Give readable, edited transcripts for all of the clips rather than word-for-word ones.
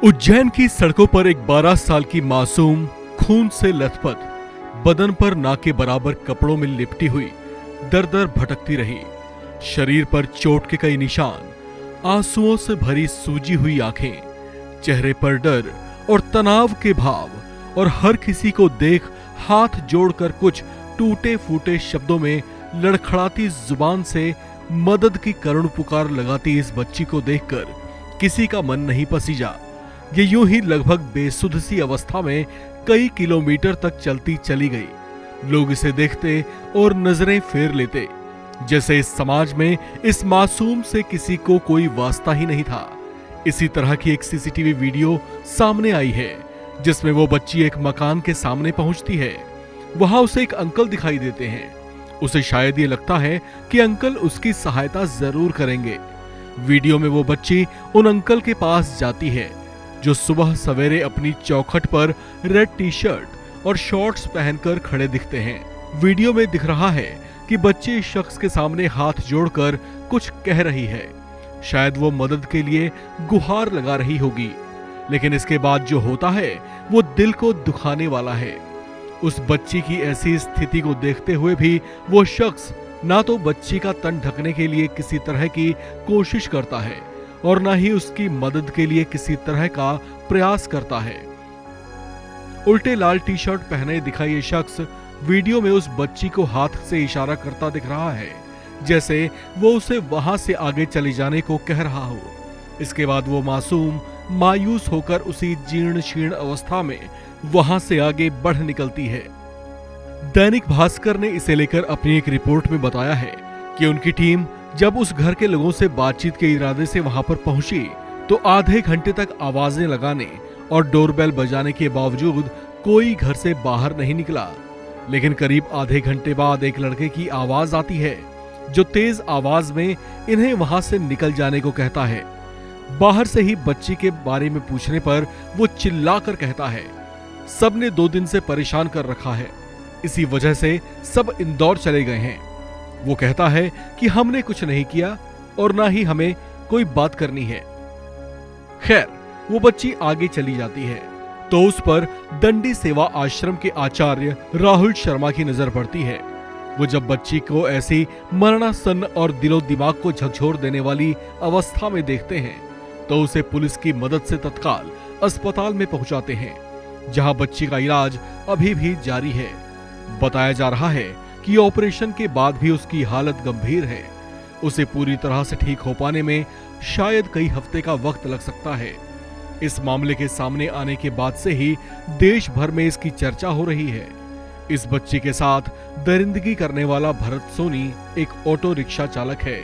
उज्जैन की सड़कों पर एक 12 साल की मासूम खून से लथपथ, बदन पर ना के बराबर कपड़ों में लिपटी हुई दर दर भटकती रही। शरीर पर चोट के कई निशान, आंसुओं से भरी सूजी हुई आंखें, चेहरे पर डर और तनाव के भाव और हर किसी को देख हाथ जोड़कर कुछ टूटे फूटे शब्दों में लड़खड़ाती जुबान से मदद की करुण पुकार लगाती इस बच्ची को देखकर किसी का मन नहीं पसीजा। ये यूं ही लगभग बेसुध सी अवस्था में कई किलोमीटर तक चलती चली गई। लोग इसे देखते और नजरें फेर लेते, जैसे इस समाज में इस मासूम से किसी को कोई वास्ता ही नहीं था। इसी तरह की एक सीसीटीवी वीडियो सामने आई है, जिसमें वो बच्ची एक मकान के सामने पहुंचती है। वहां उसे एक अंकल दिखाई देते हैं। उसे शायद ये लगता है कि अंकल उसकी सहायता जरूर करेंगे। वीडियो में वो बच्ची उन अंकल के पास जाती है, जो सुबह सवेरे अपनी चौखट पर रेड टी शर्ट और शॉर्ट्स पहनकर खड़े दिखते हैं। वीडियो में दिख रहा है कि बच्ची इस शख्स के सामने हाथ जोड़कर कुछ कह रही है। शायद वो मदद के लिए गुहार लगा रही होगी, लेकिन इसके बाद जो होता है वो दिल को दुखाने वाला है। उस बच्ची की ऐसी स्थिति को देखते हुए भी वो शख्स ना तो बच्ची का तन ढकने के लिए किसी तरह की कोशिश करता है और ना ही उसकी मदद के लिए किसी तरह का प्रयास करता है। उल्टे लाल टी शर्ट पहने दिखा ये शख्स वीडियो में उस बच्ची को हाथ से इशारा करता दिख रहा है, जैसे वो उसे वहां से आगे चले जाने को कह रहा हो। इसके बाद वो मासूम मायूस होकर उसी जीर्ण शीर्ण अवस्था में वहां से आगे बढ़ निकलती है। दैनिक भास्कर ने इसे लेकर अपनी एक रिपोर्ट में बताया है कि उनकी टीम जब उस घर के लोगों से बातचीत के इरादे से वहां पर पहुंची तो आधे घंटे तक आवाजें लगाने और डोरबेल बजाने के बावजूद कोई घर से बाहर नहीं निकला। लेकिन करीब आधे घंटे बाद एक लड़के की आवाज आती है, जो तेज आवाज में इन्हें वहां से निकल जाने को कहता है। बाहर से ही बच्ची के बारे में पूछने पर वो चिल्लाकर कहता है, सबने 2 दिन से परेशान कर रखा है, इसी वजह से सब इंदौर चले गए हैं। वो कहता है कि हमने कुछ नहीं किया और ना ही हमें कोई बात करनी है। खैर, वो बच्ची आगे चली जाती है तो उस पर दंडी सेवा आश्रम के आचार्य राहुल शर्मा की नजर पड़ती है। वो जब बच्ची को ऐसी मरणासन्न और दिलो दिमाग को झकझोर देने वाली अवस्था में देखते हैं तो उसे पुलिस की मदद से तत्काल अस्पताल में पहुंचाते हैं, जहां बच्ची का इलाज अभी भी जारी है। बताया जा रहा है कि ऑपरेशन के बाद भी उसकी हालत गंभीर है। उसे पूरी तरह से ठीक हो पाने में शायद कई हफ्ते का वक्त लग सकता है। इस मामले के सामने आने के बाद से ही देश भर में इसकी चर्चा हो रही है। इस बच्ची के साथ दरिंदगी करने वाला भरत सोनी एक ऑटो रिक्शा चालक है,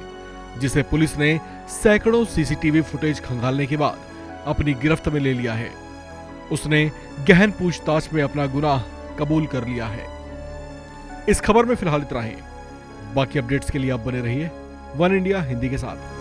जिसे पुलिस ने सैकड़ों सीसीटीवी फुटेज खंगालने के बाद अपनी गिरफ्त में ले लिया है। उसने गहन पूछताछ में अपना गुनाह कबूल कर लिया है। इस खबर में फिलहाल इतना ही। बाकी अपडेट्स के लिए आप बने रहिए वन इंडिया हिंदी के साथ।